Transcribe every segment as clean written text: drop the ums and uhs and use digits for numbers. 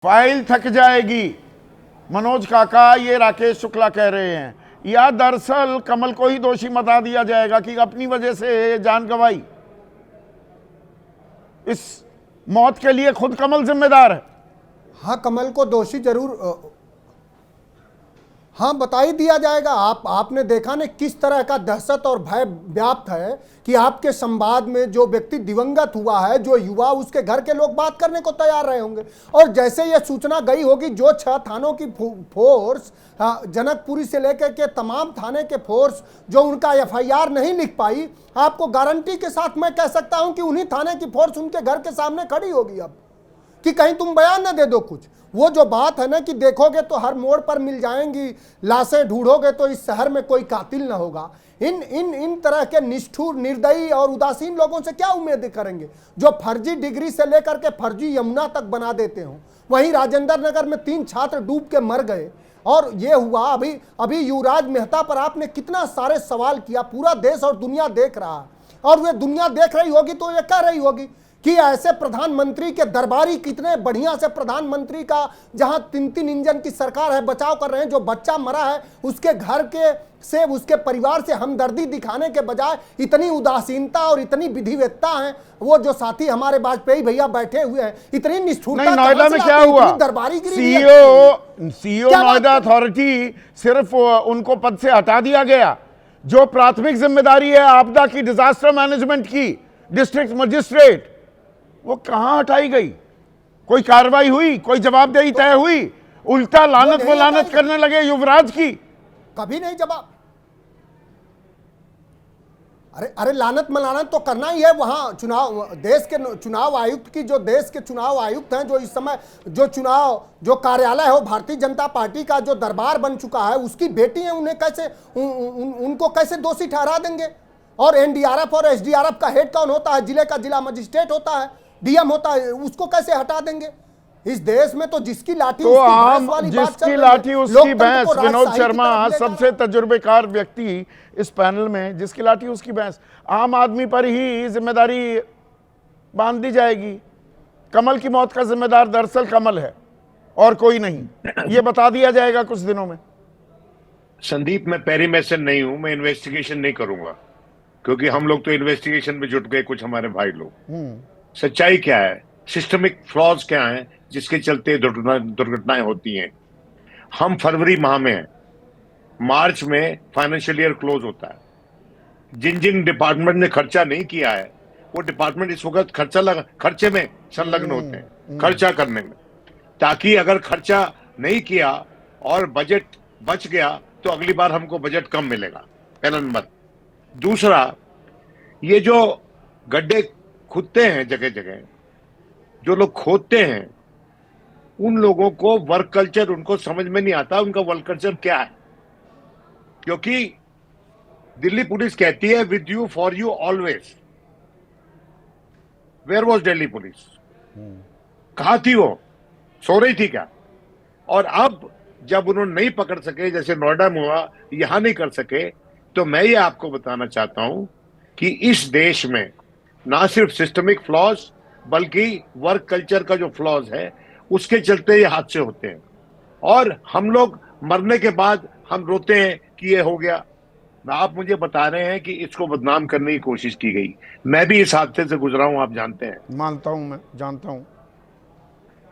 File थक जाएगी, मनोज काका ये राकेश शुक्ला कह रहे हैं, या दरअसल कमल को ही दोषी बता दिया जाएगा कि अपनी वजह से जान गंवाई, इस मौत के लिए खुद कमल जिम्मेदार है। हाँ, कमल को दोषी जरूर हाँ बता ही दिया जाएगा। आपने देखा ना किस तरह का दहशत और भय व्याप्त है कि आपके संवाद में जो व्यक्ति दिवंगत हुआ है, जो युवा, उसके घर के लोग बात करने को तैयार रहे होंगे। और जैसे ये सूचना गई होगी, जो 6 थानों की फोर्स, जनकपुरी से लेकर के तमाम थाने के फोर्स जो उनका FIR नहीं लिख पाई, आपको गारंटी के साथ मैं कह सकता हूं कि उन्हीं थाने की फोर्स उनके घर के सामने खड़ी होगी अब, कि कहीं तुम बयान न दे दो कुछ। वो जो बात है ना कि देखोगे तो हर मोड़ पर मिल जाएंगी लाशें, ढूंढोगे तो इस शहर में कोई कातिल ना होगा। इन तरह के निष्ठुर, निर्दयी और उदासीन लोगों से क्या उम्मीद करेंगे, जो फर्जी डिग्री से लेकर के फर्जी यमुना तक बना देते हो। वहीं राजेंद्र नगर में 3 छात्र डूब के मर गए और ये हुआ। अभी युवराज मेहता पर आपने कितना सारे सवाल किया, पूरा देश और दुनिया देख रहा है, और वे दुनिया देख रही होगी तो ये कह रही होगी कि ऐसे प्रधानमंत्री के दरबारी कितने बढ़िया से प्रधानमंत्री का, जहां 3 इंजन की सरकार है, बचाव कर रहे हैं। जो बच्चा मरा है उसके घर के से, उसके परिवार से हमदर्दी दिखाने के बजाय इतनी उदासीनता और इतनी विधिवत्ता है। वो जो साथी हमारे वाजपेयी भैया बैठे हुए हैं, इतनी निष्ठुरता। नोएडा में क्या हुआ, सीईओ नोएडा अथॉरिटी, सिर्फ उनको पद से हटा दिया गया। जो प्राथमिक जिम्मेदारी है आपदा की, डिजास्टर मैनेजमेंट की, डिस्ट्रिक्ट मजिस्ट्रेट, वो कहां हटाई गई? कोई कार्रवाई हुई? कोई जवाबदेही तय हुई? उल्टा लानत वलानत करने लगे युवराज की। कभी नहीं जवाब। अरे लानत मलानत तो करना ही है। वहां चुनाव, देश के चुनाव आयुक्त की, जो देश के चुनाव आयुक्त हैं, जो इस समय जो चुनाव जो कार्यालय है वो भारतीय जनता पार्टी का जो दरबार बन चुका है, उसकी बेटी है। उन्हें कैसे उनको कैसे दोषी ठहरा देंगे? और NDRF और SDRF का हेड कौन होता है? जिले का जिला मजिस्ट्रेट होता है, DM होता है, उसको कैसे हटा देंगे? इस देश में तो जिसकी लाठी तो आम, जिसकी लाठी उसकी भैंस। विनोद शर्मा सबसे तजुर्बेकार व्यक्ति इस पैनल में, जिसकी लाठी उसकी भैंस। आम आदमी पर ही जिम्मेदारी बांध दी जाएगी। कमल की मौत का जिम्मेदार दरअसल कमल है और कोई नहीं, ये बता दिया जाएगा कुछ दिनों में। संदीप, मैं पेरीमेसन नहीं हूं, मैं इन्वेस्टिगेशन नहीं करूंगा, क्योंकि हम लोग तो इन्वेस्टिगेशन में जुट गए, कुछ हमारे भाई लोग। सच्चाई क्या है, सिस्टमिक फ्लॉज क्या है जिसके चलते दुर्घटनाएं होती हैं। हम फरवरी माह में हैं, मार्च में फाइनेंशियल ईयर क्लोज होता है। जिन जिन डिपार्टमेंट ने खर्चा नहीं किया है, वो डिपार्टमेंट इस वक्त खर्चे में संलग्न होते हैं, खर्चा करने में, ताकि अगर खर्चा नहीं किया और बजट बच गया तो अगली बार हमको बजट कम मिलेगा। पहला नंबर। दूसरा, ये जो गड्ढे खुदते हैं जगह जगह, जो लोग खोदते हैं, उन लोगों को वर्क कल्चर उनको समझ में नहीं आता, उनका वर्क कल्चर क्या है। क्योंकि दिल्ली पुलिस कहती है with you for you always. Where was Delhi police? कहां थी वो? सो रही थी क्या? और अब जब उन्होंने नहीं पकड़ सके, जैसे नोएडा में हुआ, यहां नहीं कर सके, तो मैं ये आपको बताना चाहता हूं कि इस देश में ना सिर्फ सिस्टमिक फ्लॉज बल्कि वर्क कल्चर का जो फ्लॉज है, उसके चलते ये हादसे होते हैं। और हम लोग मरने के बाद हम रोते हैं कि ये हो गया। आप मुझे बता रहे हैं कि इसको बदनाम करने की कोशिश की गई। मैं भी इस हादसे से गुजरा हूं, आप जानते हैं। मानता हूं, मैं जानता हूं।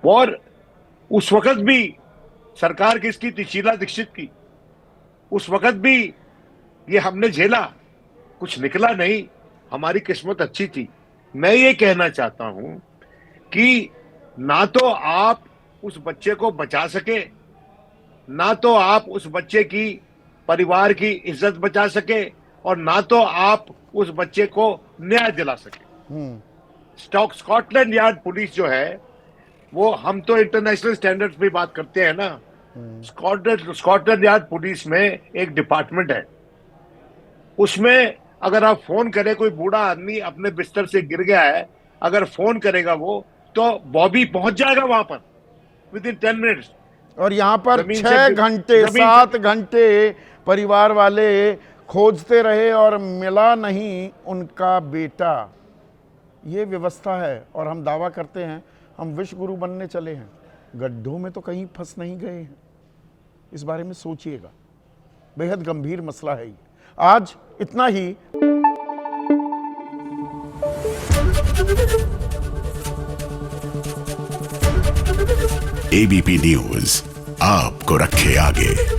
और उस वक्त भी सरकार किसकी थी? शीला दीक्षित की। उस वक्त भी ये हमने झेला, कुछ निकला नहीं, हमारी किस्मत अच्छी थी। मैं ये कहना चाहता हूं कि ना तो आप उस बच्चे को बचा सके, ना तो आप उस बच्चे की परिवार की इज्जत बचा सके, और ना तो आप उस बच्चे को न्याय दिला सके। स्कॉटलैंड यार्ड पुलिस जो है, वो, हम तो इंटरनेशनल स्टैंडर्ड्स पे बात करते हैं ना। स्कॉटलैंड यार्ड पुलिस में एक डिपार्टमेंट है, उसमें अगर आप फोन करें, कोई बूढ़ा आदमी अपने बिस्तर से गिर गया है, अगर फोन करेगा वो, तो बॉबी पहुंच जाएगा वहां पर विद इन 10 मिनट्स। और यहाँ पर 6 घंटे 7 घंटे परिवार वाले खोजते रहे और मिला नहीं उनका बेटा। ये व्यवस्था है और हम दावा करते हैं हम विश्व गुरु बनने चले हैं। गड्ढों में तो कहीं फंस नहीं गए हैं। इस बारे में सोचिएगा, बेहद गंभीर मसला है ये। आज इतना ही। एबीपी न्यूज आपको रखे आगे।